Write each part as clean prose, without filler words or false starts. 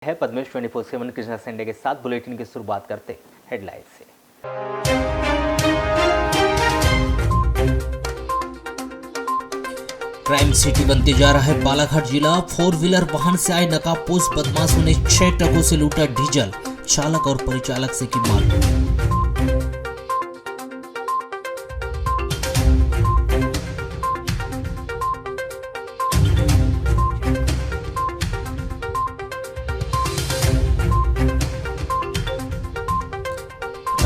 है पद्मेश 24/7 कृष्णा संडे के साथ बुलेटिन की शुरुआत करते हेडलाइन से। क्राइम सिटी बनते जा रहा है बालाघाट जिला। 4 व्हीलर वाहन से आए नकाबपोश बदमाशों ने 6 ट्रकों से लूटा डीजल, चालक और परिचालक से की मारपीट।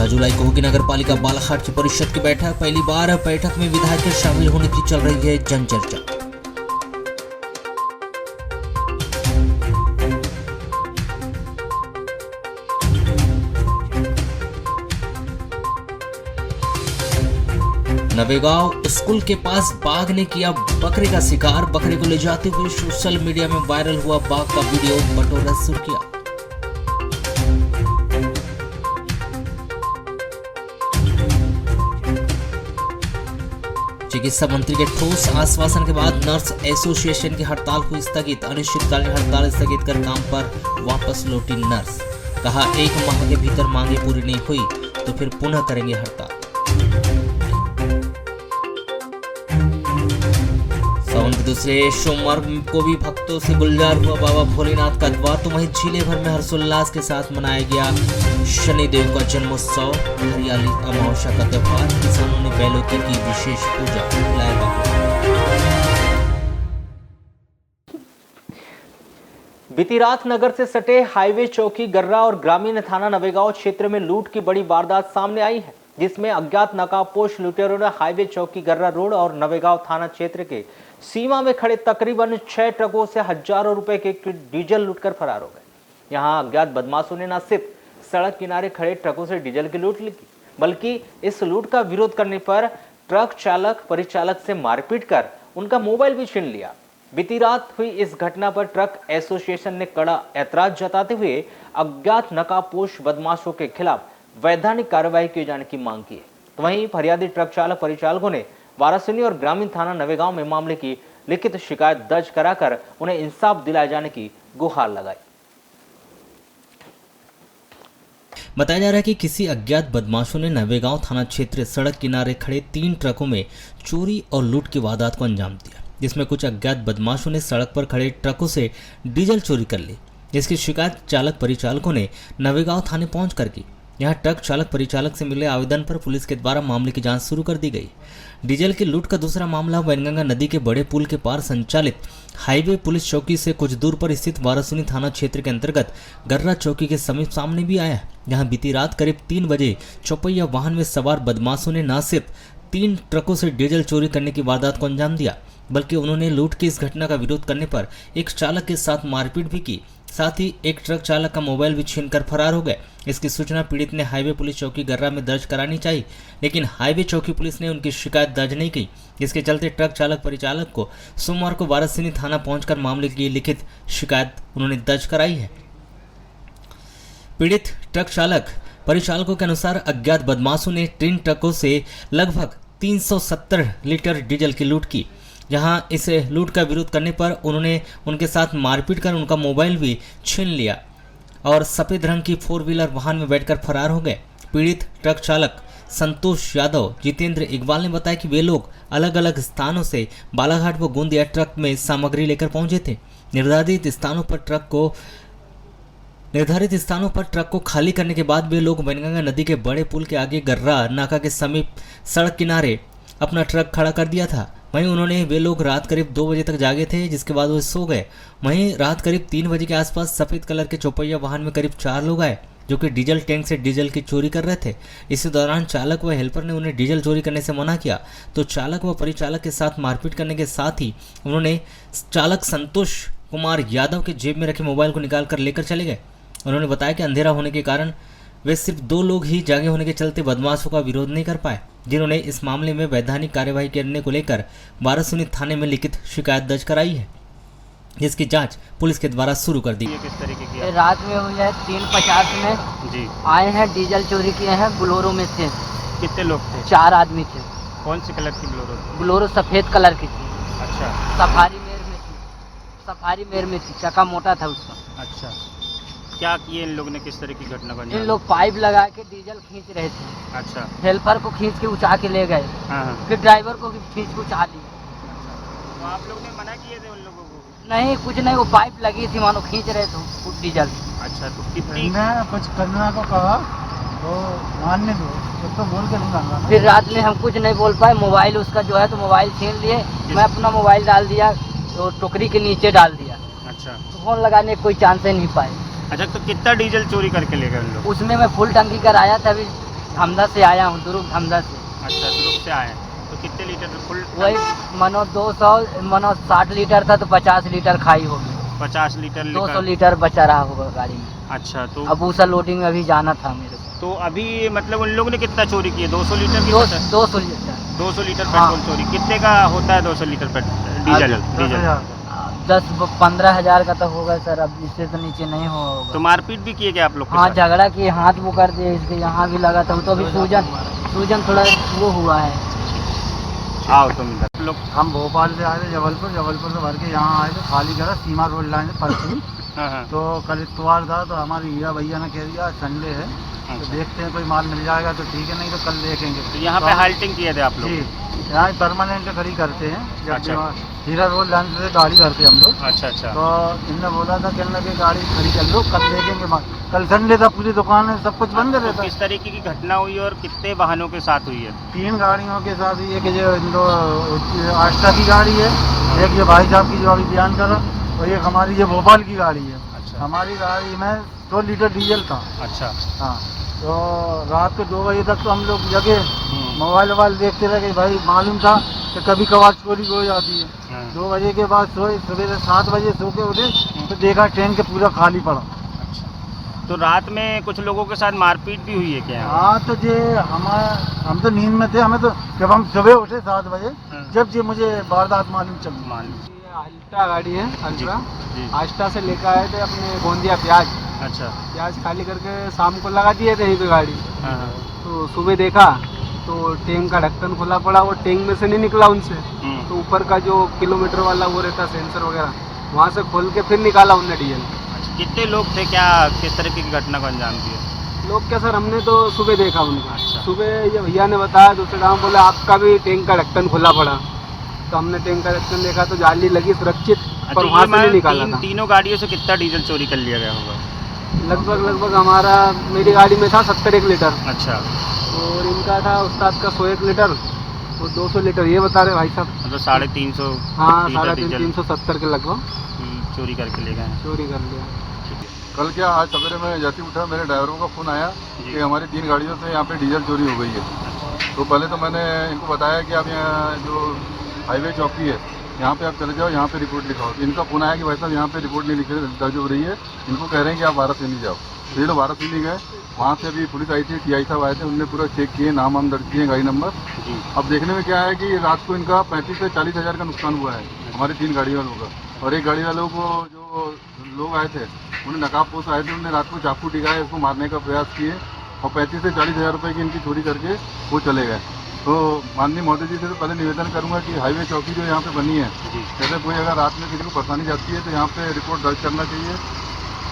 जुलाई को होगी नगर पालिका बालाघाट की परिषद की बैठक। पहली बार बैठक में विधायक के शामिल होने की चल रही है जनचर्चा। नवेगांव स्कूल के पास बाघ ने किया बकरे का शिकार। बकरे को ले जाते हुए सोशल मीडिया में वायरल हुआ बाघ का वीडियो, बटोरा सुर्खियां। चिकित्सा मंत्री के ठोस आश्वासन के बाद नर्स एसोसिएशन की हड़ताल हुई स्थगित। अनिश्चितकालीन हड़ताल स्थगित कर काम पर वापस लौटी नर्स। कहा 1 माह के भीतर मांगे पूरी नहीं हुई तो फिर पुनः करेंगे हड़ताल। सावन के दूसरे सोमवार को भी भक्तों से गुलजार हुआ बाबा भोलेनाथ का द्वार। तो वहीं जिले भर में हर्षोल्लास के साथ मनाया गया शनिदेव का जन्मोत्सव। हरियाली अमावस्या का त्योहार, किसानों ने बैलों की विशेष पूजा। बीती रात नगर से सटे हाईवे चौकी गर्रा और ग्रामीण थाना नवेगांव क्षेत्र में लूट की बड़ी वारदात सामने आई है, जिसमें अज्ञात नकाबपोश लुटेरों ने हाईवे चौकी गर्रा रोड और नवेगांव थाना क्षेत्र के सीमा में खड़े तकरीबन 6 ट्रकों से हजारों रुपए के डीजल लूटकर फरार हो गए। यहां अज्ञात बदमाशों ने न सिर्फ सड़क किनारे खड़े ट्रकों से डीजल की लूट ली, बल्कि इस लूट का विरोध करने पर ट्रक चालक परिचालक से मारपीट कर उनका मोबाइल भी छीन लिया। बीती रात हुई इस घटना पर ट्रक एसोसिएशन ने कड़ा ऐतराज जताते हुए अज्ञात नकाबपोश बदमाशों के खिलाफ वैधानिक कार्रवाई किए जाने की मांग की है। तो वहीं फरियादी ट्रक चालक परिचालकों ने वारासिनी और ग्रामीण थाना नवेगांव में मामले की लिखित शिकायत दर्ज कराकर उन्हें इंसाफ दिलाए जाने की गुहार लगाई। बताया जा रहा है कि किसी अज्ञात बदमाशों ने नवेगांव थाना क्षेत्र सड़क किनारे खड़े 3 ट्रकों में चोरी और लूट की वारदात को अंजाम दिया, जिसमें कुछ अज्ञात बदमाशों ने सड़क पर खड़े ट्रकों से डीजल चोरी कर ली। इसकी शिकायत चालक परिचालकों ने नवेगांव थाने पहुंचकर की। यहां ट्रक चालक परिचालक से मिले आवेदन पर पुलिस के द्वारा मामले की जांच शुरू कर दी गई। डीजल की लूट का दूसरा मामला वैनगंगा नदी के बड़े पुल के पार संचालित हाईवे पुलिस चौकी से कुछ दूर पर स्थित वारासिनी थाना क्षेत्र के अंतर्गत गर्रा चौकी के समीप सामने भी आया है। जहां बीती रात करीब 3 बजे चौपहिया वाहन में सवार बदमाशों ने न सिर्फ 3 ट्रकों से डीजल चोरी करने की वारदात को अंजाम दिया, बल्कि उन्होंने लूट की इस घटना का विरोध करने पर एक चालक के साथ मारपीट भी की। साथ ही एक ट्रक चालक का मोबाइल भी छीनकर फरार हो गए। इसकी सूचना पीड़ित ने हाईवे पुलिस चौकी गर्रा में दर्ज करानी चाहिए, लेकिन हाईवे चौकी पुलिस ने उनकी शिकायत दर्ज नहीं की, जिसके चलते ट्रक चालक परिचालक को सोमवार को वारासिनी थाना पहुंचकर मामले की लिखित शिकायत उन्होंने दर्ज कराई है। पीड़ित ट्रक चालक परिचालकों के अनुसार अज्ञात बदमाशों ने 3 ट्रकों से लगभग 370 लीटर डीजल की लूट की। जहां इस लूट का विरोध करने पर उन्होंने उनके साथ मारपीट कर उनका मोबाइल भी छीन लिया और सफेद रंग की 4 व्हीलर वाहन में बैठकर फरार हो गए। पीड़ित ट्रक चालक संतोष यादव, जितेंद्र इकबाल ने बताया कि वे लोग अलग अलग स्थानों से बालाघाट व गोंदिया ट्रक में सामग्री लेकर पहुंचे थे। निर्धारित स्थानों पर ट्रक को खाली करने के बाद वे लोग वैनगंगा नदी के बड़े पुल के आगे गर्रा नाका के समीप सड़क किनारे अपना ट्रक खड़ा कर दिया था। वहीं वे लोग रात करीब 2 बजे तक जागे थे, जिसके बाद वो सो गए। वहीं रात करीब 3 बजे के आसपास सफेद कलर के चौपहिया वाहन में करीब 4 लोग आए, जो कि डीजल टैंक से डीजल की चोरी कर रहे थे। इसी दौरान चालक व हेल्पर ने उन्हें डीजल चोरी करने से मना किया, तो चालक व परिचालक के साथ मारपीट करने के साथ ही उन्होंने चालक संतोष कुमार यादव के जेब में रखे मोबाइल को निकाल कर लेकर चले गए। उन्होंने बताया कि अंधेरा होने के कारण वे सिर्फ 2 लोग ही जागे होने के चलते बदमाशों का विरोध नहीं कर पाए, जिन्होंने इस मामले में वैधानिक कार्यवाही करने को लेकर वारासिनी थाने में लिखित शिकायत दर्ज कराई है, जिसकी जांच पुलिस के द्वारा शुरू कर दी। किस तरीके की रात में हुई है 3:50 में जी आए हैं, डीजल चोरी किए हैं। बोलेरो में से कितने लोग थे? 4 आदमी थे। कौन सी कलर की बोलेरो? बोलेरो सफेद कलर की थी। अच्छा, सफारी मेर में थी, चक्का मोटा था उसका। अच्छा, क्या किए इन लोगों ने, किस तरह की घटना को इन अंजाम लोग पाइप लगा के डीजल खींच रहे थे, दिया? अच्छा। हेल्पर को खींच के उठा के ले गए, हाँ हाँ। फिर ड्राइवर को भी खींच के उठा दिए। तो आप लोग ने मना किए थे उन लोगों को? नहीं कुछ नहीं, वो पाइप लगी थी, मानो खींच रहे थे वो डीजल। अच्छा, तो कितनी मैं कुछ करना को कहा तो मानने दो, तो बोल के नहीं मांगा ना। फिर रात में हम कुछ नहीं बोल पाए, मोबाइल उसका जो है तो मोबाइल छीन लिए, मैं अपना मोबाइल डाल दिया तो टोकरी के नीचे डाल दिया, अच्छा। तो फोन लगाने का कोई चांस ही नहीं पाए। अच्छा, तो कितना डीजल चोरी करके ले गए उन लोग? उसमें मैं फुल टंकी कराया था, अभी धमदा से आया हूँ, दुर्ग धमदा से। अच्छा, दुर्ग से आए हैं। तो कितने लीटर फुल? वही मानो 200 मानो 60 लीटर था तो 50 लीटर खाई होगी, 50 लीटर 200 लीटर बचा रहा होगा गाड़ी में। अच्छा, तो अब उस लोडिंग में अभी जाना था मेरे को। तो अभी मतलब उन लोगों ने कितना चोरी किया? 200 लीटर की 200 लीटर 200 लीटर हाँ। पेट्रोल चोरी। कितने का होता है 200 लीटर डीजल? डीजल 10-15 हजार का तो होगा सर, अब इससे तो नीचे नहीं होगा। तो मारपीट भी किए क्या आप लोग के हाँ, साथ? झगड़ा किए, हाथ वो कर दिए, इसके यहाँ भी लगा था, वो तो अभी सूजन थोड़ा वो हुआ है। आओ तुम इधर। लोग हम भोपाल से आए थे, जबलपुर से भर के यहाँ आए थे, खाली करा सीमा रोड लाइन से परसों। हाँ हाँ। तो कल इतवार था, तो हमारे हीरा भैया ने कह दिया संडे है तो अच्छा। देखते हैं कोई माल मिल जाएगा तो ठीक है, नहीं तो कल देखेंगे। तो यहाँ पे हाल्टिंग किए थे आप लोग? जी, यहाँ परमानेंट खड़ी करते हैं, जब अच्छा। भी वहाँ हीरा रोड लाइन से गाड़ी करते हैं हम लोग। अच्छा अच्छा। तो इनने बोला था कहने लगे गाड़ी खड़ी कर लो, कल देखेंगे माल। कल संडे था, पूरी दुकान है, सब कुछ बंद तो रहता। किस तरीके की घटना हुई और कितने वाहनों के साथ हुई है? 3 गाड़ियों के साथ ही, एक जो इनको आस्था की गाड़ी है, एक ये भाई साहब की जो अभी बयान करा, और एक हमारी ये भोपाल की गाड़ी है। अच्छा। हमारी गाड़ी में 100 लीटर डीजल था। अच्छा। हाँ, तो रात को 2 बजे तक तो हम लोग जगे, मोबाइल वोबाइल देखते रहे। भाई मालूम था कि कभी कभार चोरी हो जाती है। हाँ। 2 बजे के बाद सोए, सवेरे 7 बजे सो के उठे तो देखा ट्रेन के पूरा खाली पड़ा। अच्छा, तो रात में कुछ लोगों के साथ मारपीट भी हुई है क्या? हाँ, तो ये हम तो नींद में थे, हमें तो जब हम सुबह उठे 7 बजे, हाँ। जब ये मुझे वारदात मालूम चली। मान अल्ट्रा गाड़ी है, अल्ट्रा जी। आस्था से लेकर आए थे अपने गोंदिया प्याज अच्छा। खाली करके शाम को लगा दिए थे यहीं पे गाड़ी। हाँ हाँ। तो सुबह देखा तो टैंक का ढक्कन खुला पड़ा, वो टैंक में से नहीं निकला उनसे, तो ऊपर का जो किलोमीटर वाला वो रहता सेंसर वगैरह, वहाँ से खोल के फिर निकाला उनने डीजल। अच्छा, कितने लोग थे? क्या किस तरीके की घटना को अंजाम दिया? लोग क्या सर, हमने तो सुबह देखा उनका। अच्छा। सुबह ये भैया ने बताया, दूसरे गाँव बोले आपका भी टैंक का ढक्कन खुला पड़ा, तो हमने टैंक का ढक्कन देखा तो जाली लगी सुरक्षित, पर अच्छा, वहाँ ये से नहीं निकाला था। तीनों गाड़ियों से कितना डीजल चोरी कर लिया गया होगा? लगभग हमारा, मेरी गाड़ी में था 71 लीटर, अच्छा। और इनका था उस्ताद का 101 लीटर, तो 200 लीटर ये बता रहे भाई साहब। मतलब 350 हाँ, लीटर डीजल 370 के लगभग चोरी करके ले गए हैं। चोरी कर लिया। कल क्या, आज सवेरे में जैसे ही उठा, मेरे ड्राइवरों का फ़ोन आया कि हमारी 3 गाड़ियों से यहाँ पे डीजल चोरी हो गई है। तो पहले तो मैंने इनको बताया कि आप यहाँ जो हाईवे चौकी है, यहाँ पे आप चले जाओ, यहाँ पे रिपोर्ट लिखाओ। तो इनका फ़ोन आया कि भाई साहब यहाँ पे रिपोर्ट नहीं लिखे दर्ज हो रही है, इनको कह रहे हैं कि आप वारासिली जाओ। तो ये लोग वारासिली गए, वहाँ से अभी पुलिस आई थी, टीआई साहब आए थे, उन्होंने पूरा चेक किए, नाम दर्ज किए, गाड़ी नंबर। अब देखने में क्या है कि रात को इनका 35 से 40 हज़ार का नुकसान हुआ है हमारी 3 गाड़ी वालों का। और एक गाड़ी वालों को जो लोग आए थे, उन्हें नकाबपोश आए थे, उन्होंने रात को चाकू टिकाया, इसको मारने का प्रयास किए, और 35 से 40 हज़ार रुपये की इनकी चोरी करके वो चले गए। तो माननीय महोदय जी से तो पहले निवेदन करूंगा कि हाईवे चौकी जो यहाँ पे बनी है, जैसे कोई अगर रात में किसी को परेशानी जाती है तो यहाँ पे रिपोर्ट दर्ज करना चाहिए,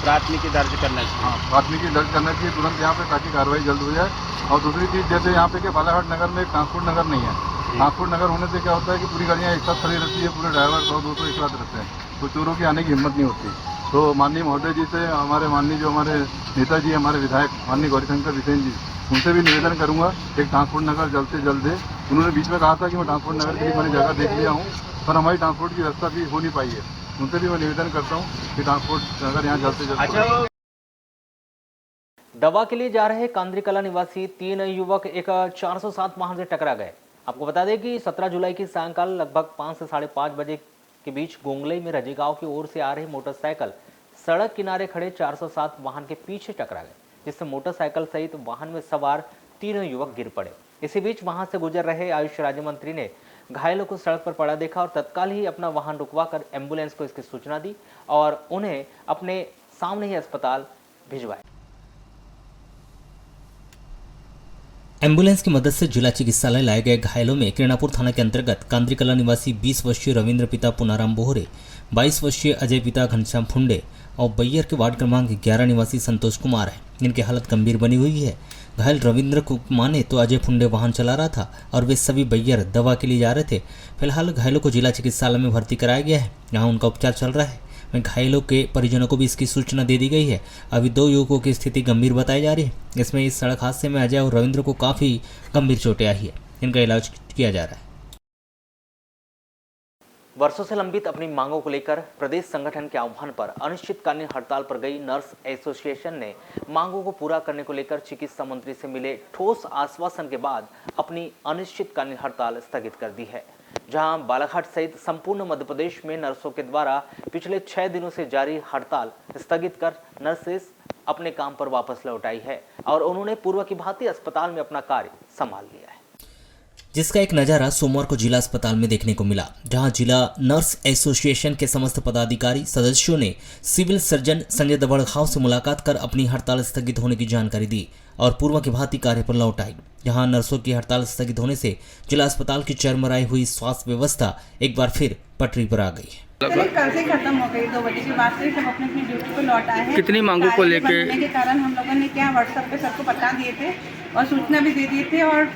प्राथमिकी दर्ज करना चाहिए। हाँ, प्राथमिकी दर्ज करना चाहिए तुरंत यहाँ पे, ताकि कार्रवाई जल्द हो जाए। और दूसरी चीज़, जैसे यहाँ पे कि बालाघाट नगर में एक ट्रांसपोर्ट नगर नहीं है। ट्रांसपोर्ट नगर होने से क्या होता है कि पूरी गाड़ियाँ एक साथ खड़ी रहती है, पूरे ड्राइवर 100-200 एक साथ रहते हैं, तो चोरों की आने की हिम्मत नहीं होती। तो माननीय महोदय जी से, हमारे माननीय जो हमारे नेताजी, हमारे विधायक माननीय गौरीशंकर बिसेन जी, उनसे भी निवेदन करूंगा एक ट्रांसपोर्ट नगर जल्द से जल्द दे। उन्होंने बीच में कहा था कि मैं ट्रांसपोर्ट नगर के लिए मैंने जगह देख लिया हूँ, पर हमारी ट्रांसपोर्ट की व्यवस्था भी हो नहीं पाई है। उनसे भी मैं निवेदन करता हूँ कि ट्रांसपोर्ट नगर यहाँ जल्द से जल्द। अच्छा, दवा के लिए जा रहे कांद्रीकला निवासी 3 युवक एक 407 वाहन से टकरा गए। आपको बता दें कि 17 जुलाई की सायंकाल लगभग 5 से 5:30 बजे के बीच गोंगलई में रजेगांव की ओर से आ रही मोटरसाइकिल सड़क किनारे खड़े 407 वाहन के पीछे टकरा गए, जिससे मोटरसाइकिल सहित वाहन में सवार 3 युवक गिर पड़े। इसी बीच वहां से गुजर रहे आयुष राज्य मंत्री ने घायलों को सड़क पर पड़ा देखा और तत्काल ही अपना वाहन रुकवाकर एम्बुलेंस को इसकी सूचना दी और उन्हें अपने सामने ही अस्पताल भिजवाया। एम्बुलेंस की मदद से जिला चिकित्सालय लाए गए घायलों में किरणापुर थाना के अंतर्गत कांद्रीकला निवासी 20 वर्षीय रविंद्र पिता पुनाराम बोहरे, 22 वर्षीय अजय पिता घनश्याम फुंडे, और बैयर के वार्ड क्रमांक 11 निवासी संतोष कुमार है, जिनकी हालत गंभीर बनी हुई है। घायल रविंद्र को माने तो अजय फुंडे वाहन चला रहा था और वे सभी बैयर दवा के लिए जा रहे थे। फिलहाल घायलों को जिला चिकित्सालय में भर्ती कराया गया है, जहाँ उनका उपचार चल रहा है। वहीं घायलों के परिजनों को भी इसकी सूचना दे दी गई है। अभी 2 युवकों की स्थिति गंभीर बताई जा रही है। इसमें इस सड़क हादसे में अजय और रविंद्र को काफ़ी गंभीर चोटें आई है, इनका इलाज किया जा रहा है। वर्षों से लंबित अपनी मांगों को लेकर प्रदेश संगठन के आह्वान पर अनिश्चितकालीन हड़ताल पर गई नर्स एसोसिएशन ने मांगों को पूरा करने को लेकर चिकित्सा मंत्री से मिले ठोस आश्वासन के बाद अपनी अनिश्चितकालीन हड़ताल स्थगित कर दी है। जहां बालाघाट सहित संपूर्ण मध्य प्रदेश में नर्सों के द्वारा पिछले 6 दिनों से जारी हड़ताल स्थगित कर नर्सेस अपने काम पर वापस लौट आई है और उन्होंने पूर्व की भांति अस्पताल में अपना कार्य संभाल लिया है, जिसका एक नज़ारा सोमवार को जिला अस्पताल में देखने को मिला, जहां जिला नर्स एसोसिएशन के समस्त पदाधिकारी सदस्यों ने सिविल सर्जन संजय दबड़घाव से मुलाकात कर अपनी हड़ताल स्थगित होने की जानकारी दी और पूर्व की भांति कार्य पर लौट आई। जहां नर्सों की हड़ताल स्थगित होने से जिला अस्पताल की चरमराई हुई स्वास्थ्य व्यवस्था एक बार फिर पटरी पर आ गई है। कल से खत्म हो गई, 2 बजे के बाद से सब अपनी अपनी ड्यूटी को लौट आए हैं। कितनी मांगों को लेके के कारण हम लोगों ने क्या व्हाट्सएप पे सबको बता दिए थे और सूचना भी दे दिए थे और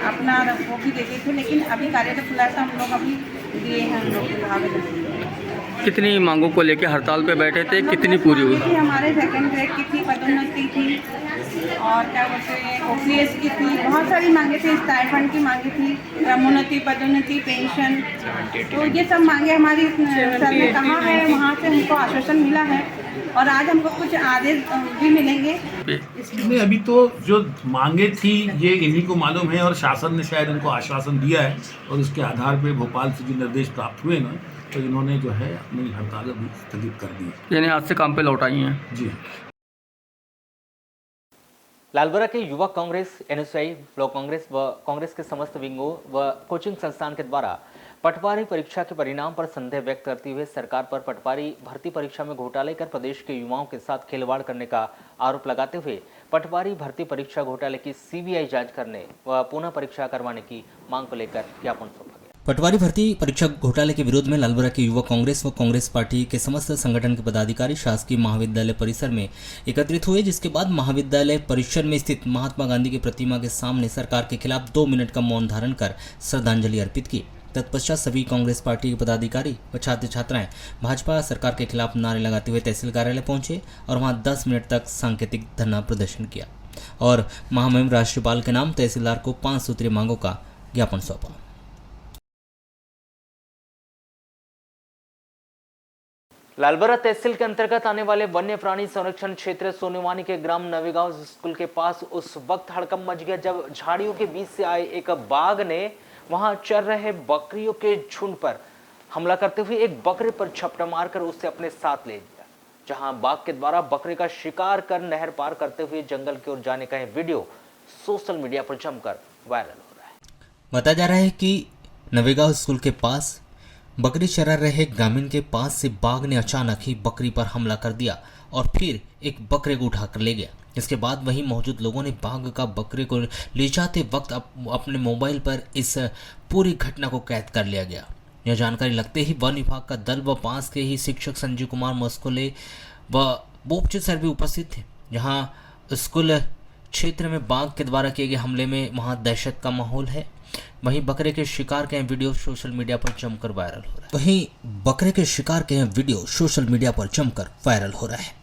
अपना वो भी दे दिए थे, लेकिन अभी कार्यालय खुला था, हम लोग अभी दिए हैं हम लोग आवेदन। कितनी मांगों को लेके हड़ताल पे बैठे थे, कितनी पूरी हुई? हमारे 2nd ग्रेड की थी, पदोन्नति थी और क्या बोलते हैं OPS की थी, बहुत सारी मांगे थी, स्टाइपेंड की मांगे थी, क्रमोन्नति, पदोन्नति, पेंशन, तो ये सब मांगे हमारी सर ने कहा है, वहाँ से हमको आश्वासन मिला है और आज हमको कुछ आदेश भी मिलेंगे। इसमें अभी तो जो मांगे थी ये इन्हीं को मालूम है और शासन ने शायद इनको आश्वासन दिया है और उसके आधार पे भोपाल से जो निर्देश प्राप्त हुए ना, तो इन्होंने जो है अपनी हड़ताल अभी स्थगित कर दी, यानी आज से काम पे लौट आई हैं। जी। लालबरा के युवा कांग्रेस, NSI, ब्लॉक कांग्रेस व कांग्रेस के समस्त विंगों व कोचिंग संस्थान के द्वारा पटवारी परीक्षा के परिणाम पर संदेह व्यक्त करते हुए सरकार पर पटवारी भर्ती परीक्षा में घोटाले कर प्रदेश के युवाओं के साथ खिलवाड़ करने का आरोप लगाते हुए पटवारी भर्ती परीक्षा घोटाले की CBI जांच करने व पुनः परीक्षा करवाने की मांग को लेकर ज्ञापन सौंपा गया। पटवारी भर्ती परीक्षा घोटाले के विरोध में लालबरा के युवा कांग्रेस व कांग्रेस पार्टी के समस्त संगठन के पदाधिकारी शासकीय महाविद्यालय परिसर में एकत्रित हुए, जिसके बाद महाविद्यालय परिसर में स्थित महात्मा गांधी की प्रतिमा के सामने सरकार के खिलाफ 2 मिनट का मौन धारण कर श्रद्धांजलि अर्पित की। तत्पश्चात सभी कांग्रेस पार्टी के पदाधिकारी व छात्र छात्राएं भाजपा सरकार के खिलाफ नारे लगाते हुए तहसील कार्यालय पहुंचे और वहां 10 मिनट तक सांकेतिक धरना प्रदर्शन किया और महामहिम राष्ट्रपाल के नाम तहसीलदार को 5 सूत्रीय मांगों का ज्ञापन सौंपा। लालबरा तहसील के अंतर्गत आने वाले वन्य प्राणी संरक्षण क्षेत्र सोनेवानी के ग्राम नवेगांव स्कूल के पास उस वक्त हड़कंप मच गया जब झाड़ियों के बीच से आए एक बाघ ने वहां चर रहे बकरियों के झुंड पर हमला करते हुए एक बकरे पर झपटा मारकर उसे अपने साथ ले लिया, जहां बाघ के द्वारा बकरे का शिकार कर नहर पार करते हुए जंगल की ओर जाने का यह वीडियो सोशल मीडिया पर जमकर वायरल हो रहा है। बताया जा रहा है कि नवेगांव स्कूल के पास बकरी चरा रहे ग्रामीण के पास से बाघ ने अचानक ही बकरी पर हमला कर दिया और फिर एक बकरे को उठाकर ले गया। इसके बाद वहीं मौजूद लोगों ने बाघ का बकरे को ले जाते वक्त अपने मोबाइल पर इस पूरी घटना को कैद कर लिया गया। यह जानकारी लगते ही वन विभाग का दल व पास के ही शिक्षक संजीव कुमार मस्कोले व बोपचे सर भी उपस्थित थे। जहां स्कूल क्षेत्र में बाघ के द्वारा किए गए हमले में वहां दहशत का माहौल है। वहीं बकरे के शिकार के वीडियो सोशल मीडिया पर जमकर वायरल हो रहा है।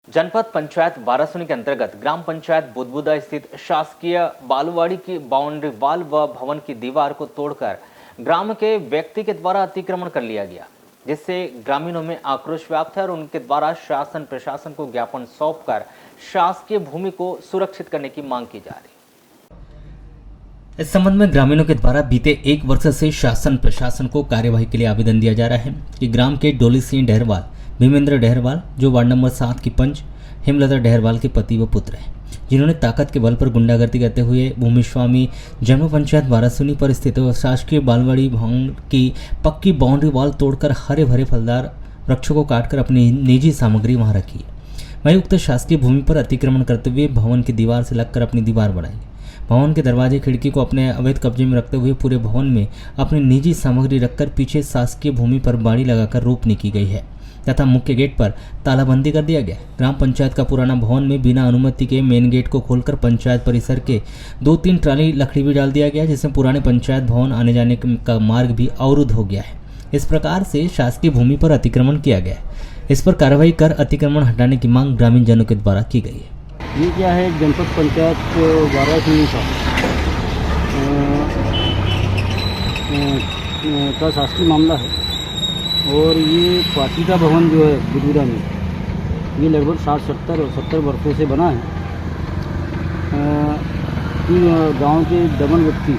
जनपद पंचायत वारासुनी के अंतर्गत ग्राम पंचायत बुदबुदा स्थित शासकीय बालूवाड़ी की बाउंड्री वाल व भवन की दीवार को तोड़कर ग्राम के व्यक्ति के द्वारा अतिक्रमण कर लिया गया, जिससे ग्रामीणों में आक्रोश व्याप्त है और उनके द्वारा शासन प्रशासन को ज्ञापन सौंपकर शासकीय भूमि को सुरक्षित करने की मांग की जा रही है। इस संबंध में ग्रामीणों के द्वारा बीते 1 वर्ष से शासन प्रशासन को कार्यवाही के लिए आवेदन दिया जा रहा है कि ग्राम के डोली सिंह डहरवाल, भीमेंद्र डहरवाल जो वार्ड नंबर 7 की पंच हेमलता डहरवाल के पति व पुत्र हैं, जिन्होंने ताकत के बल पर गुंडागर्दी करते हुए भूमि स्वामी जन्म पंचायत बारासूनी पर स्थित शासकीय बालवाड़ी भवन की पक्की बाउंड्री वॉल तोड़कर हरे भरे फलदार वृक्षों को काटकर अपनी निजी सामग्री वहां रखी। वहीं उक्त शासकीय भूमि पर अतिक्रमण करते हुए भवन की दीवार से लगकर अपनी दीवार बढ़ाई। भवन के दरवाजे खिड़की को अपने अवैध कब्जे में रखते हुए पूरे भवन में अपनी निजी सामग्री रखकर पीछे शासकीय भूमि पर बाड़ी लगाकर रोपनी की गई है तथा मुख्य गेट पर तालाबंदी कर दिया गया। ग्राम पंचायत का पुराना भवन में बिना अनुमति के मेन गेट को खोलकर पंचायत परिसर के 2-3 ट्राली लकड़ी भी डाल दिया गया, जिसमें पुराने पंचायत भवन आने जाने का मार्ग भी अवरुद्ध हो गया है। इस प्रकार से शासकीय भूमि पर अतिक्रमण किया गया है। इस पर कार्रवाई कर अतिक्रमण हटाने की मांग ग्रामीण जनों के द्वारा की गई है। ये क्या है, जनपद पंचायत बारासूनी का शासकीय मामला है और ये पाटिका भवन जो है बुधुरा में, ये लगभग 60-70 वर्षों से बना है। गांव के दमन व्यक्ति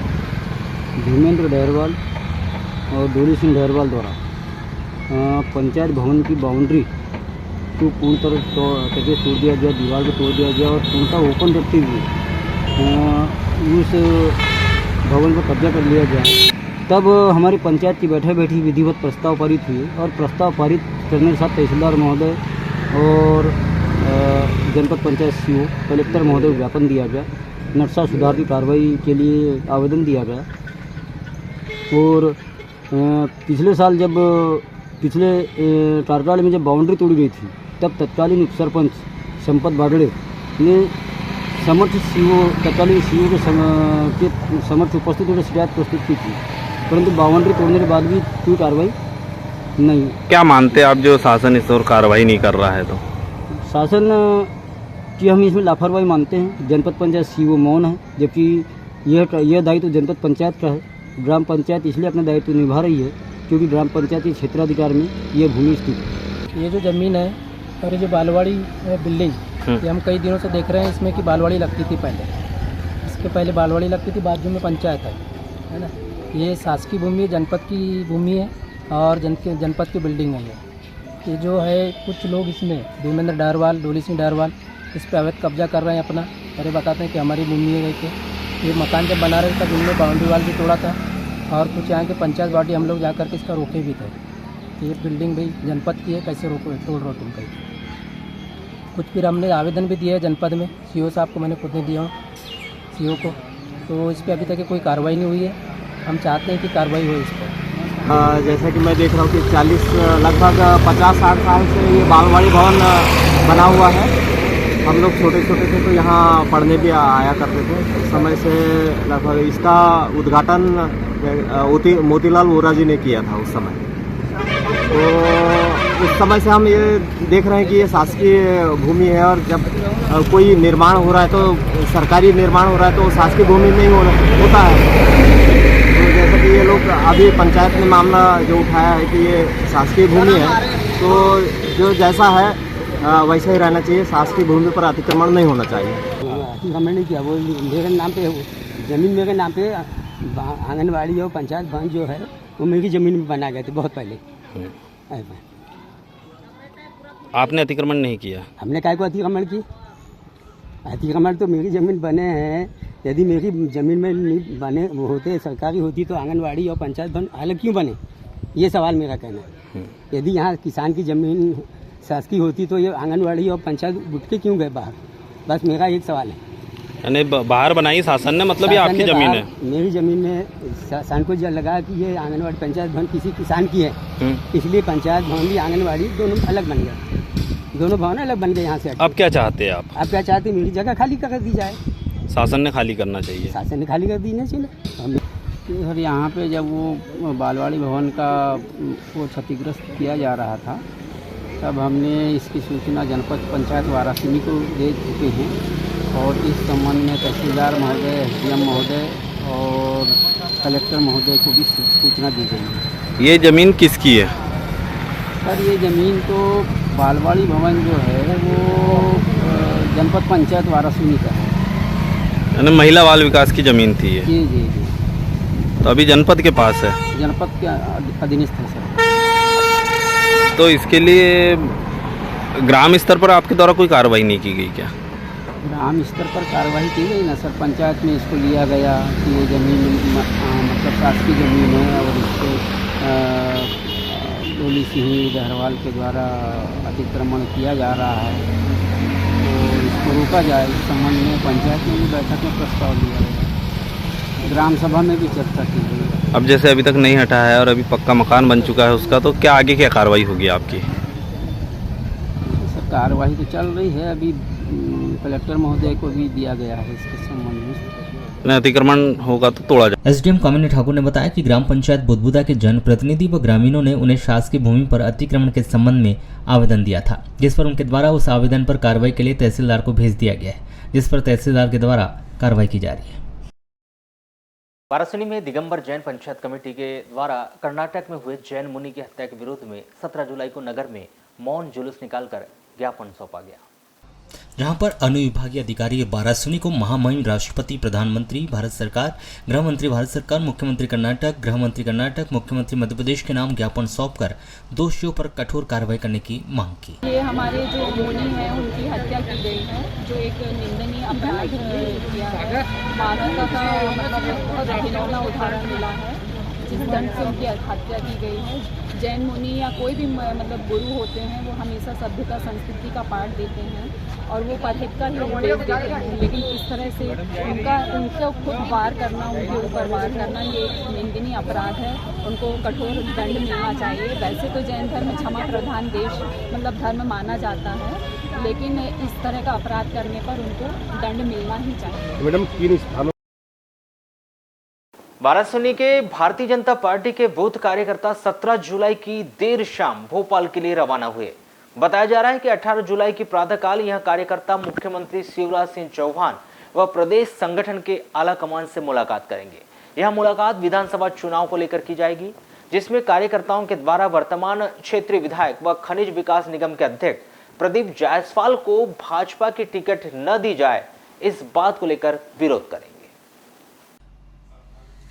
धीमेंद्र डहरवाल और डोली सिंह डहरवाल द्वारा पंचायत भवन की बाउंड्री को पूर्ण तरह करके तोड़ दिया गया, दीवार को तोड़ दिया गया और पूर्णतः ओपन रखते हुए उस भवन पर कब्जा कर लिया गया। तब हमारी पंचायत की बैठी विधिवत प्रस्ताव पारित हुए और प्रस्ताव पारित करने के साथ तहसीलदार महोदय और जनपद पंचायत सीओ कलेक्टर महोदय को ज्ञापन दिया गया। नक्शा सुधार की कार्रवाई के लिए आवेदन दिया गया और पिछले साल जब पिछले कार्यकाल में जब बाउंड्री तोड़ी गई थी तब तत्कालीन उप सरपंच संपत बागड़े ने समर्थ सीओ तत्कालीन सीओ के समर्थ उपस्थित होकर शिकायत प्रस्तुत की थी, परंतु बाउंड्री तोड़ने के बाद भी कोई कार्रवाई नहीं। क्या मानते हैं आप जो शासन इस ओर कार्रवाई नहीं कर रहा है? तो शासन की हम इसमें लापरवाही मानते हैं। जनपद पंचायत सीओ मौन है, जबकि यह दायित्व जनपद पंचायत का है। ग्राम पंचायत इसलिए अपना दायित्व निभा रही है क्योंकि ग्राम पंचायत के क्षेत्राधिकार में यह भूमि स्थित है। ये जो ज़मीन है और ये जो बालवाड़ी बिल्डिंग, ये हम कई दिनों से देख रहे हैं इसमें कि बालवाड़ी लगती थी पहले, इसके पहले बालवाड़ी लगती थी, बाजू में पंचायत है ना। ये शासकीय भूमि जनपद की भूमि है और जनपद की बिल्डिंग है। ये जो है कुछ लोग इसमें धीमेंद्र डहरवाल, डोली सिंह डहरवाल इस पर अवैध कब्जा कर रहे हैं अपना, और ये बताते हैं कि हमारी भूमि है कि ये मकान जब बना रहे तब इनने बाउंड्री वाल भी तोड़ा था और कुछ यहाँ के पंचायत बॉडी हम लोग जा कर के इसका रोके भी थे कि ये बिल्डिंग भी जनपद की है, कैसे तोड़ रहे हो तुम कहीं। कुछ फिर हमने आवेदन भी दिया है जनपद में, सीओ साहब को मैंने खुद ने दिया सीओ को, तो इस पर अभी तक कोई कार्रवाई नहीं हुई है। हम चाहते हैं कि कार्रवाई हो इस पर। जैसा कि मैं देख रहा हूँ कि लगभग 50-60 साल से ये बालवाड़ी भवन बना हुआ है। हम लोग छोटे छोटे थे तो यहाँ पढ़ने भी आया करते थे। उस समय से लगभग इसका उद्घाटन मोतीलाल वोरा जी ने किया था उस समय। तो उस समय से हम ये देख रहे हैं कि ये शासकीय भूमि है और जब कोई निर्माण हो रहा है तो सरकारी निर्माण हो रहा है तो शासकीय भूमि में ही होता है। तो जैसे कि ये लोग अभी पंचायत में मामला जो उठाया है कि ये शासकीय भूमि है, तो जो जैसा है वैसा ही रहना चाहिए। शासकीय भूमि पर अतिक्रमण नहीं होना चाहिए। अतिक्रमण नहीं किया, वो मेरे नाम पे ज़मीन मेरे नाम पे आंगनबाड़ी और पंचायत भवन जो है वो मेरी ज़मीन में बना गए थे बहुत पहले। आपने अतिक्रमण नहीं किया? हमने काय को अतिक्रमण की? अतिक्रमण तो मेरी ज़मीन बने हैं। यदि मेरी ज़मीन में नहीं बने होते, सरकारी होती तो आंगनबाड़ी और पंचायत भवन अलग क्यों बने, ये सवाल मेरा कहना है। यदि यहाँ किसान की ज़मीन शासकीय होती तो ये आंगनबाड़ी और पंचायत उठ के क्यों गए बाहर, बस मेरा एक सवाल है। यानी बाहर बनाई शासन ने, मतलब ये आपकी ज़मीन है? मेरी ज़मीन में शासन को लगा कि ये आंगनबाड़ी पंचायत भवन किसी किसान की है, इसलिए पंचायत भवन भी आंगनबाड़ी दोनों अलग बन गया, दोनों भवन अलग बन गए यहाँ से। अब क्या चाहते हैं आप? अब क्या चाहते हैं, मेरी जगह खाली कर दी जाए। शासन ने खाली करना चाहिए। शासन ने खाली कर देना चाहिए। सर यहाँ पे जब वो बालवाड़ी भवन का वो क्षतिग्रस्त किया जा रहा था तब हमने इसकी सूचना जनपद पंचायत वाराणसी को दे चुके हैं और इस संबंध में तहसीलदार महोदय, एसडीएम महोदय और कलेक्टर महोदय को भी सूचना दी गई है। ये ज़मीन किसकी है? सर ये ज़मीन तो बालवाड़ी भवन जो है वो जनपद पंचायत वाराणसी का है। यानी महिला बाल विकास की ज़मीन थी ये? जी जी जी। तो अभी जनपद के पास है? जनपद के अधीनस्थ है सर। तो इसके लिए ग्राम स्तर पर आपके द्वारा कोई कार्रवाई नहीं की गई क्या? ग्राम स्तर पर कार्रवाई की गई ना सर। पंचायत में इसको लिया गया कि ये ज़मीन मतलब शासकीय ज़मीन है और इसको डोली सिंह डहरवाल के द्वारा अतिक्रमण किया जा रहा है, तो इसको रोका जाए। इस संबंध में पंचायत में भी बैठक में प्रस्ताव लिया गया, ग्राम सभा में भी चर्चा की गई। अब जैसे अभी तक नहीं हटा है और अभी पक्का मकान बन चुका है उसका, तो क्या आगे क्या कार्रवाई होगी आपकी? सर कार्रवाई तो चल रही है, अभी कलेक्टर महोदय को भी दिया गया है इसके संबंध में। अतिक्रमण होगा तो तोड़ा जाए। एसडीएम कामिनी ठाकुर ने बताया कि ग्राम पंचायत बुधबुदा के जनप्रतिनिधि व ग्रामीणों ने उन्हें शासकीय भूमि पर अतिक्रमण के संबंध में आवेदन दिया था, जिस पर उनके द्वारा उस आवेदन पर कार्रवाई के लिए तहसीलदार को भेज दिया गया है, जिस पर तहसीलदार के द्वारा कार्रवाई की जा रही है। वाराणसी में दिगंबर जैन पंचायत कमेटी के द्वारा कर्नाटक में हुए जैन मुनि की हत्या के विरोध में 17 जुलाई को नगर में मौन जुलूस निकालकर ज्ञापन सौंपा गया, जहां पर अनुविभागीय अधिकारी वाराणसी को महामहिम राष्ट्रपति, प्रधानमंत्री भारत सरकार, गृह मंत्री भारत सरकार, मुख्यमंत्री कर्नाटक, गृह मंत्री कर्नाटक, मुख्यमंत्री मध्य प्रदेश के नाम ज्ञापन सौंपकर दोषियों पर कठोर कार्रवाई करने की मांग की। ये हमारे जो मुनि हैं उनकी हत्या की गई है, जो एक निंदनीय अपराध किया है। मानवता का मतलब बहुत घिनौना उदाहरण मिला है जिस दंड से उनकी हत्या की गई है। जैन मुनि या कोई भी मतलब गुरु होते हैं वो हमेशा सभ्यता संस्कृति का पाठ देते हैं और वो पढ़ित का ही उपदेश देते हैं, लेकिन इस तरह से उनसे खुद वार करना, उनके ऊपर वार करना ये एक निंदनीय अपराध है। उनको कठोर दंड मिलना चाहिए। वैसे तो जैन धर्म क्षमा प्रधान देश मतलब धर्म माना जाता है, लेकिन इस तरह का अपराध करने पर उनको दंड मिलना ही चाहिए। मैडम किन स्थानों वाराणसी के भारतीय जनता पार्टी के बूथ कार्यकर्ता 17 जुलाई की देर शाम भोपाल के लिए रवाना हुए। बताया जा रहा है कि 18 जुलाई की प्रातःकाल यह कार्यकर्ता मुख्यमंत्री शिवराज सिंह चौहान व प्रदेश संगठन के आला कमान से मुलाकात करेंगे। यह मुलाकात विधानसभा चुनाव को लेकर की जाएगी, जिसमें कार्यकर्ताओं के द्वारा वर्तमान क्षेत्रीय विधायक व खनिज विकास निगम के अध्यक्ष प्रदीप जायसवाल को भाजपा की टिकट न दी जाए, इस बात को लेकर विरोध करेंगे।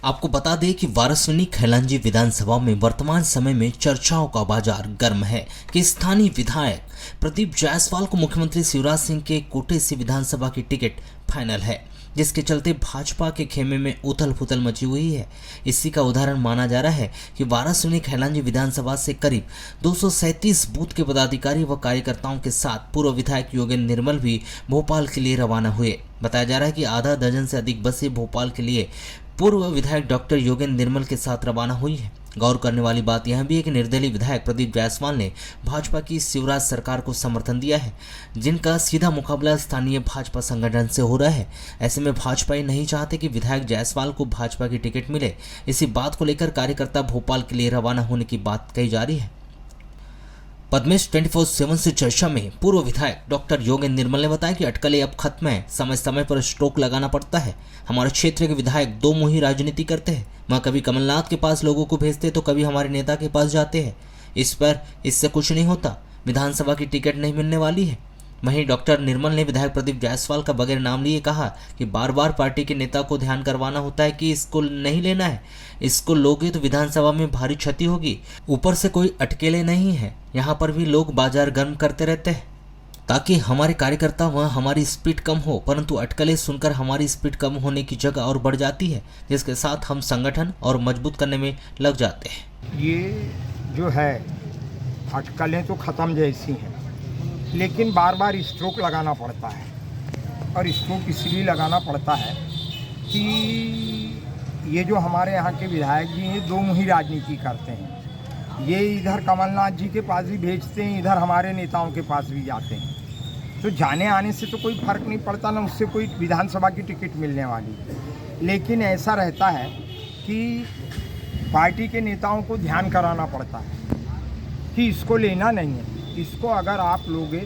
आपको बता दें कि वाराणसी खैलांजी विधानसभा में वर्तमान समय में चर्चाओं का बाजार गर्म है कि स्थानीय विधायक प्रदीप जायसवाल को मुख्यमंत्री शिवराज सिंह के कोटे से विधानसभा की टिकट फाइनल है, जिसके चलते भाजपा के खेमे में उथल पुथल मची हुई है। इसी का उदाहरण माना जा रहा है कि वाराणसी खैलांजी विधानसभा से करीब 237 बूथ के पदाधिकारी व कार्यकर्ताओं के साथ पूर्व विधायक योगेंद्र निर्मल भी भोपाल के लिए रवाना हुए। बताया जा रहा है कि आधा दर्जन से अधिक बसें भोपाल के लिए पूर्व विधायक डॉक्टर योगेंद्र निर्मल के साथ रवाना हुई है। गौर करने वाली बात यह भी है कि निर्दलीय विधायक प्रदीप जायसवाल ने भाजपा की शिवराज सरकार को समर्थन दिया है, जिनका सीधा मुकाबला स्थानीय भाजपा संगठन से हो रहा है। ऐसे में भाजपा ही नहीं चाहते कि विधायक जायसवाल को भाजपा की टिकट मिले। इसी बात को लेकर कार्यकर्ता भोपाल के लिए रवाना होने की बात कही जा रही है। पद्मेश 24/7 से चर्चा में पूर्व विधायक डॉक्टर योगेंद्र निर्मल ने बताया कि अटकलें अब खत्म है, समय समय पर स्ट्रोक लगाना पड़ता है। हमारे क्षेत्र के विधायक दो मुही राजनीति करते हैं, वह कभी कमलनाथ के पास लोगों को भेजते तो कभी हमारे नेता के पास जाते हैं। इससे कुछ नहीं होता, विधानसभा की टिकट नहीं मिलने वाली है। वहीं डॉक्टर निर्मल ने विधायक प्रदीप जायसवाल का बगैर नाम लिए कहा कि बार बार पार्टी के नेता को ध्यान करवाना होता है कि इसको नहीं लेना है, इसको लोगे तो विधानसभा में भारी क्षति होगी। ऊपर से कोई अटकेले नहीं है, यहाँ पर भी लोग बाजार गर्म करते रहते हैं ताकि हमारे कार्यकर्ता वह हमारी स्पीड कम हो, परंतु अटकलें सुनकर हमारी स्पीड कम होने की जगह और बढ़ जाती है, जिसके साथ हम संगठन और मजबूत करने में लग जाते हैं। ये जो है अटकलें तो ख़त्म जैसी हैं, लेकिन बार बार स्ट्रोक लगाना पड़ता है। और स्ट्रोक इसलिए लगाना पड़ता है कि ये जो हमारे यहाँ के विधायक जी हैं दो मुही राजनीति करते हैं। ये इधर कमलनाथ जी के पास भी भेजते हैं, इधर हमारे नेताओं के पास भी जाते हैं। तो जाने आने से तो कोई फ़र्क नहीं पड़ता, ना उससे कोई विधानसभा की टिकट मिलने वाली। लेकिन ऐसा रहता है कि पार्टी के नेताओं को ध्यान कराना पड़ता है कि इसको लेना नहीं है, इसको अगर आप लोगे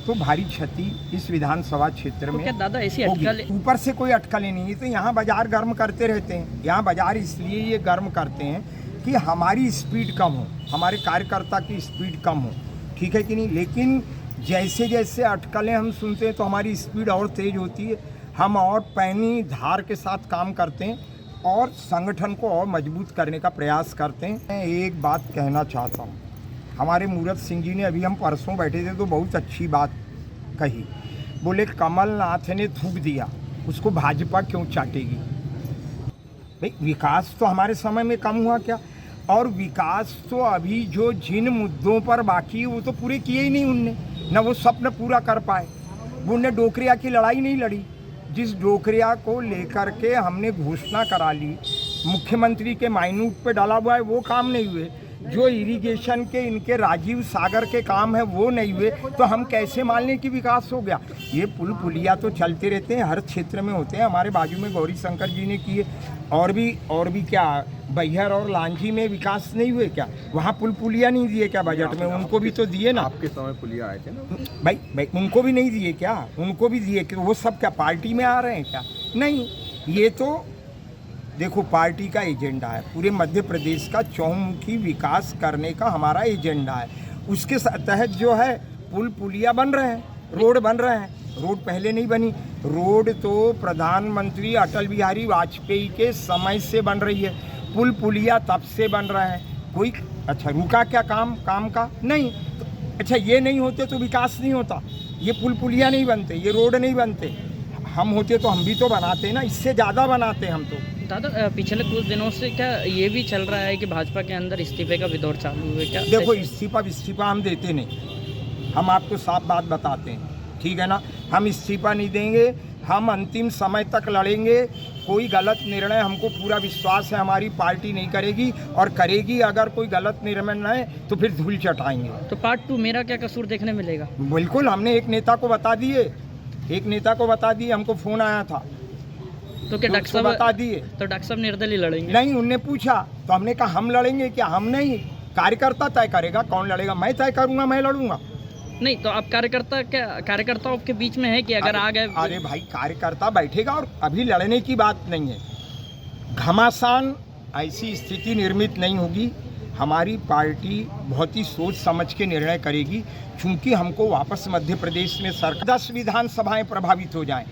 तो भारी क्षति इस विधानसभा क्षेत्र में दादा ऐसी होगी। ऊपर से कोई अटकलें नहीं है, तो यहाँ बाजार गर्म करते रहते हैं। यहाँ बाजार इसलिए ये गर्म करते हैं कि हमारी स्पीड कम हो, हमारे कार्यकर्ता की स्पीड कम हो, ठीक है कि नहीं। लेकिन जैसे जैसे अटकलें हम सुनते हैं तो हमारी स्पीड और तेज़ होती है, हम और पैनी धार के साथ काम करते हैं और संगठन को और मजबूत करने का प्रयास करते हैं। मैं एक बात कहना चाहता हूँ, हमारे मूरत सिंह जी ने अभी हम परसों बैठे थे तो बहुत अच्छी बात कही बोले कमलनाथ ने थूक दिया, उसको भाजपा क्यों चाटेगी? भाई विकास तो हमारे समय में कम हुआ क्या? और विकास तो अभी जो जिन मुद्दों पर बाकी है वो तो पूरे किए ही नहीं उनने, न वो स्वप्न पूरा कर पाए। उनने डोकरिया की लड़ाई नहीं लड़ी, जिस डोकरिया को लेकर के हमने घोषणा करा ली, मुख्यमंत्री के माइन्यूट पे डाला हुआ है, वो काम नहीं हुए। जो इरिगेशन के इनके राजीव सागर के काम है वो नहीं हुए, तो हम कैसे मान लें कि विकास हो गया? ये पुल पुलिया तो चलते रहते हैं, हर क्षेत्र में होते हैं। हमारे बाजू में गौरी शंकर जी ने किए, और भी क्या बैहर और लांजी में विकास नहीं हुए क्या? वहाँ पुल पुलिया नहीं दिए क्या बजट में? उनको भी तो दिए ना। आपके समय पुलिया आए थे ना भाई उनको भी नहीं दिए क्या? उनको भी दिए कि वो सब क्या पार्टी में आ रहे हैं क्या? नहीं, ये तो देखो पार्टी का एजेंडा है। पूरे मध्य प्रदेश का चौमुखी विकास करने का हमारा एजेंडा है। उसके तहत जो है पुल पुलिया बन रहे हैं, रोड बन रहे हैं। रोड पहले नहीं बनी, रोड तो प्रधानमंत्री अटल बिहारी वाजपेयी के समय से बन रही है। पुल पुलिया तब से बन रहे हैं। कोई अच्छा रुका क्या काम का? नहीं। तो अच्छा ये नहीं होते तो विकास नहीं होता, ये पुल पुलिया नहीं बनते, ये रोड नहीं बनते। हम होते तो हम भी तो बनाते ना, इससे ज़्यादा बनाते हम तो। दादा पिछले कुछ दिनों से क्या ये भी चल रहा है कि भाजपा के अंदर इस्तीफे का विदौर चालू है क्या? देखो इस्तीफा हम देते नहीं, हम आपको साफ बात बताते हैं, ठीक है ना? हम इस्तीफा नहीं देंगे, हम अंतिम समय तक लड़ेंगे। कोई गलत निर्णय हमको पूरा विश्वास है हमारी पार्टी नहीं करेगी, और करेगी अगर कोई गलत निर्णय तो फिर धूल चटाएंगे। तो पार्ट 2 मेरा क्या कसूर देखने मिलेगा? बिल्कुल, हमने एक नेता को बता दिए, हमको फोन आया था तो क्या डॉक्टर साहब बता दिए? तो डॉक्टर साहब निर्दलीय लड़ेंगे? नहीं, उनने पूछा तो हमने कहा हम लड़ेंगे क्या? हम नहीं, कार्यकर्ता तय करेगा कौन लड़ेगा। मैं तय करूंगा, मैं लड़ूंगा। नहीं तो अब कार्यकर्ताओं के बीच में है कि अगर आ गए? अरे भाई कार्यकर्ता बैठेगा, और अभी लड़ने की बात नहीं है। घमासान ऐसी स्थिति निर्मित नहीं होगी। हमारी पार्टी बहुत ही सोच समझ के निर्णय करेगी, क्योंकि हमको वापस मध्य प्रदेश में सरकार 10 विधानसभाएं प्रभावित हो जाएं।